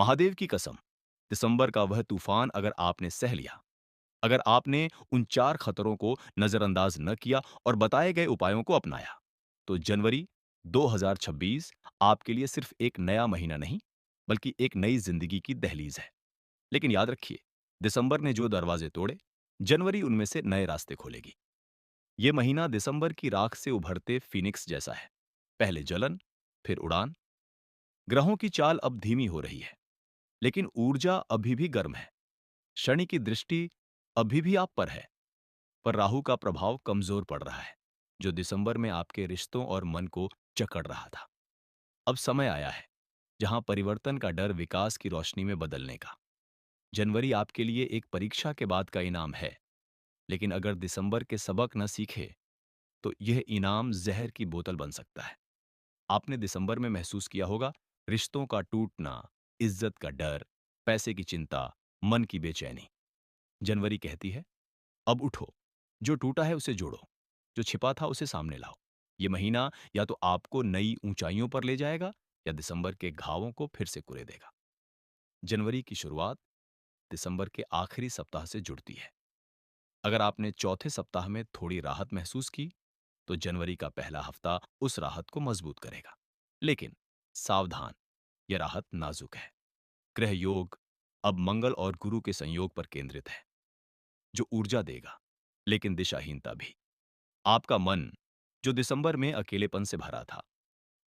महादेव की कसम, दिसंबर का वह तूफान अगर आपने सह लिया, अगर आपने उन 4 खतरों को नजरअंदाज न किया और बताए गए उपायों को अपनाया, तो जनवरी 2026 आपके लिए सिर्फ एक नया महीना नहीं, बल्कि एक नई जिंदगी की दहलीज है। लेकिन याद रखिए, दिसंबर ने जो दरवाजे तोड़े, जनवरी उनमें से नए रास्ते खोलेगी। ये महीना दिसंबर की राख से उभरते फिनिक्स जैसा है। पहले जलन, फिर उड़ान। ग्रहों की चाल अब धीमी हो रही है, लेकिन ऊर्जा अभी भी गर्म है। शनि की दृष्टि अभी भी आप पर है, पर राहु का प्रभाव कमजोर पड़ रहा है, जो दिसंबर में आपके रिश्तों और मन को जकड़ रहा था। अब समय आया है जहां परिवर्तन का डर विकास की रोशनी में बदलने का। जनवरी आपके लिए एक परीक्षा के बाद का इनाम है, लेकिन अगर दिसंबर के सबक न सीखे, तो यह इनाम जहर की बोतल बन सकता है। आपने दिसंबर में महसूस किया होगा, रिश्तों का टूटना, इज्जत का डर, पैसे की चिंता, मन की बेचैनी। जनवरी कहती है, अब उठो, जो टूटा है उसे जोड़ो, जो छिपा था उसे सामने लाओ। ये महीना या तो आपको नई ऊंचाइयों पर ले जाएगा, या दिसंबर के घावों को फिर से कुरे देगा। जनवरी की शुरुआत दिसंबर के आखिरी सप्ताह से जुड़ती है। अगर आपने चौथे सप्ताह में थोड़ी राहत महसूस की, तो जनवरी का पहला हफ्ता उस राहत को मजबूत करेगा। लेकिन सावधान, यह राहत नाजुक है। ग्रह योग अब मंगल और गुरु के संयोग पर केंद्रित है, जो ऊर्जा देगा, लेकिन दिशाहीनता भी। आपका मन, जो दिसंबर में अकेलेपन से भरा था,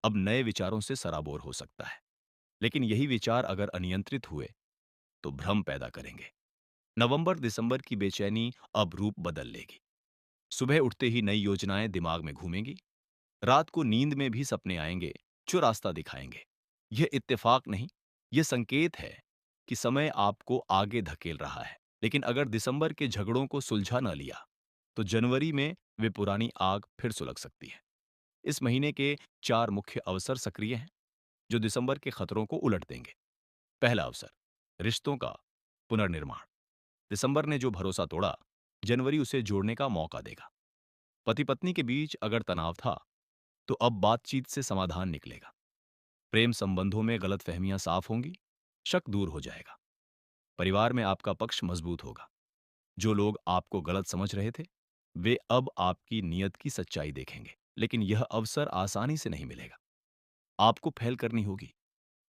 अब नए विचारों से सराबोर हो सकता है। लेकिन यही विचार अगर अनियंत्रित हुए, तो भ्रम पैदा करेंगे। नवंबर दिसंबर की बेचैनी अब रूप बदल लेगी। सुबह उठते ही नई योजनाएं दिमाग में घूमेंगी। रात को नींद में भी सपने आएंगे, जो रास्ता दिखाएंगे। यह इत्तेफाक नहीं, यह संकेत है कि समय आपको आगे धकेल रहा है। लेकिन अगर दिसंबर के झगड़ों को सुलझा न लिया, तो जनवरी में वे पुरानी आग फिर सुलग सकती है। इस महीने के 4 मुख्य अवसर सक्रिय हैं, जो दिसंबर के खतरों को उलट देंगे। पहला अवसर, रिश्तों का पुनर्निर्माण। दिसंबर ने जो भरोसा तोड़ा, जनवरी उसे जोड़ने का मौका देगा। पति पत्नी के बीच अगर तनाव था, तो अब बातचीत से समाधान निकलेगा। प्रेम संबंधों में गलतफहमियां साफ होंगी, शक दूर हो जाएगा। परिवार में आपका पक्ष मजबूत होगा। जो लोग आपको गलत समझ रहे थे, वे अब आपकी नीयत की सच्चाई देखेंगे। लेकिन यह अवसर आसानी से नहीं मिलेगा। आपको पहल करनी होगी।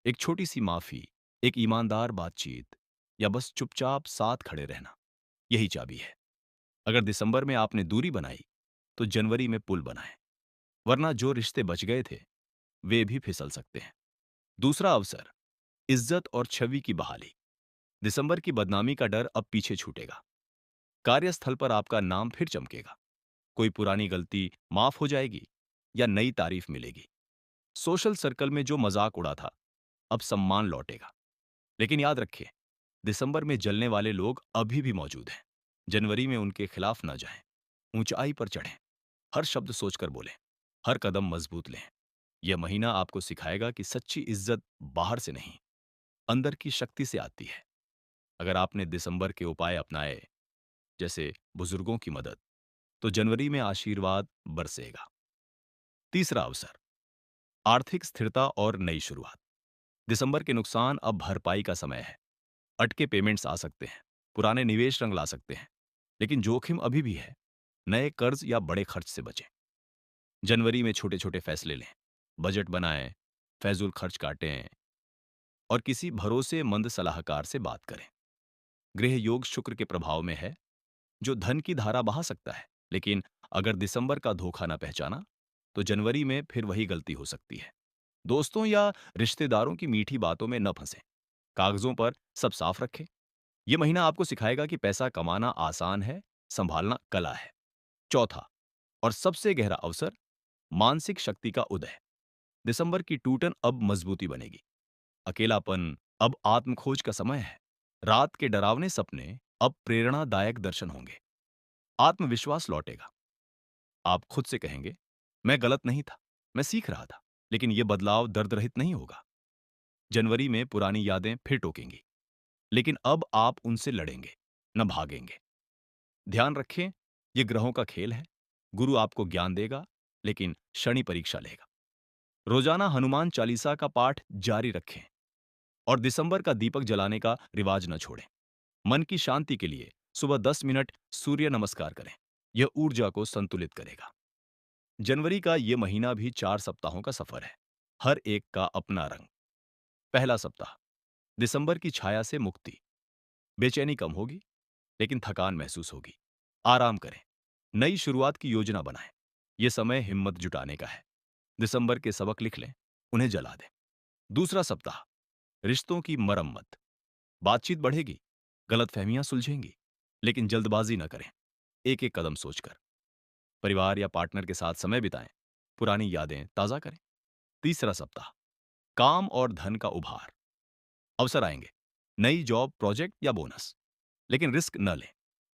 एक छोटी सी माफी, एक ईमानदार बातचीत, या बस चुपचाप साथ खड़े रहना, यही चाबी है। अगर दिसंबर में आपने दूरी बनाई, तो जनवरी में पुल बनाएं, वरना जो रिश्ते बच गए थे, वे भी फिसल सकते हैं। दूसरा अवसर, इज्जत और छवि की बहाली। दिसंबर की बदनामी का डर अब पीछे छूटेगा। कार्यस्थल पर आपका नाम फिर चमकेगा। कोई पुरानी गलती माफ हो जाएगी, या नई तारीफ मिलेगी। सोशल सर्कल में जो मजाक उड़ा था, अब सम्मान लौटेगा। लेकिन याद रखें, दिसंबर में जलने वाले लोग अभी भी मौजूद हैं। जनवरी में उनके खिलाफ ना जाएं। ऊंचाई पर चढ़ें। हर शब्द सोचकर बोलें। हर कदम मजबूत लें। यह महीना आपको सिखाएगा कि सच्ची इज्जत बाहर से नहीं, अंदर की शक्ति से आती है। अगर आपने दिसंबर के उपाय अपनाए, जैसे बुजुर्गों की मदद, तो जनवरी में आशीर्वाद बरसेगा। तीसरा अवसर, आर्थिक स्थिरता और नई शुरुआत। दिसंबर के नुकसान अब भरपाई का समय है। अटके पेमेंट्स आ सकते हैं, पुराने निवेश रंग ला सकते हैं, लेकिन जोखिम अभी भी है। नए कर्ज या बड़े खर्च से बचें। जनवरी में छोटे छोटे फैसले लें, बजट बनाएं, फैजुल खर्च काटें, और किसी भरोसेमंद सलाहकार से बात करें। गृह योग शुक्र के प्रभाव में है, जो धन की धारा बहा सकता है। लेकिन अगर दिसंबर का धोखा न पहचाना, तो जनवरी में फिर वही गलती हो सकती है। दोस्तों या रिश्तेदारों की मीठी बातों में न फंसें। कागजों पर सब साफ रखें। यह महीना आपको सिखाएगा कि पैसा कमाना आसान है, संभालना कला है। चौथा और सबसे गहरा अवसर, मानसिक शक्ति का उदय। दिसंबर की टूटन अब मजबूती बनेगी। अकेलापन अब आत्मखोज का समय है। रात के डरावने सपने अब प्रेरणादायक दर्शन होंगे। आत्मविश्वास लौटेगा। आप खुद से कहेंगे, मैं गलत नहीं था, मैं सीख रहा था। लेकिन यह बदलाव दर्द रहित नहीं होगा। जनवरी में पुरानी यादें फिर टोकेंगी, लेकिन अब आप उनसे लड़ेंगे, न भागेंगे। ध्यान रखें, यह ग्रहों का खेल है। गुरु आपको ज्ञान देगा, लेकिन शनि परीक्षा लेगा। रोजाना हनुमान चालीसा का पाठ जारी रखें। और दिसंबर का दीपक जलाने का रिवाज न छोड़ें। मन की शांति के लिए सुबह 10 मिनट सूर्य नमस्कार करें। यह ऊर्जा को संतुलित करेगा। जनवरी का ये महीना भी 4 सप्ताहों का सफर है। हर एक का अपना रंग। पहला सप्ताह, दिसंबर की छाया से मुक्ति। बेचैनी कम होगी, लेकिन थकान महसूस होगी। आराम करें। नई शुरुआत की योजना बनाएं। यह समय हिम्मत जुटाने का है। दिसंबर के सबक लिख लें, उन्हें जला दें। दूसरा सप्ताह, रिश्तों की मरम्मत। बातचीत बढ़ेगी, गलतफहमियां सुलझेंगी, लेकिन जल्दबाजी न करें। एक एक कदम सोचकर। परिवार या पार्टनर के साथ समय बिताएं। पुरानी यादें ताजा करें। तीसरा सप्ताह, काम और धन का उभार। अवसर आएंगे, नई जॉब, प्रोजेक्ट या बोनस, लेकिन रिस्क न लें।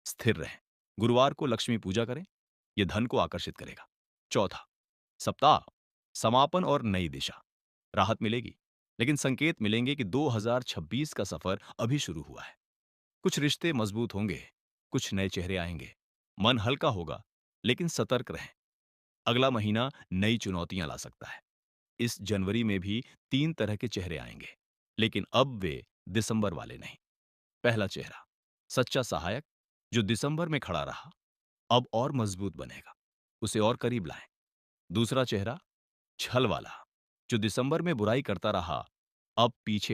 स्थिर रहें। गुरुवार को लक्ष्मी पूजा करें, यह धन को आकर्षित करेगा। चौथा सप्ताह, समापन और नई दिशा। राहत मिलेगी, लेकिन संकेत मिलेंगे कि 2026 का सफर अभी शुरू हुआ है। कुछ रिश्ते मजबूत होंगे, कुछ नए चेहरे आएंगे। मन हल्का होगा, लेकिन सतर्क रहें। अगला महीना नई चुनौतियां ला सकता है। इस जनवरी में भी 3 तरह के चेहरे आएंगे, लेकिन अब वे दिसंबर वाले नहीं। पहला चेहरा, सच्चा सहायक, जो दिसंबर में खड़ा रहा, अब और मजबूत बनेगा। उसे और करीब लाएं। दूसरा चेहरा, छल वाला, जो दिसंबर में बुराई करता रहा, अब पीछे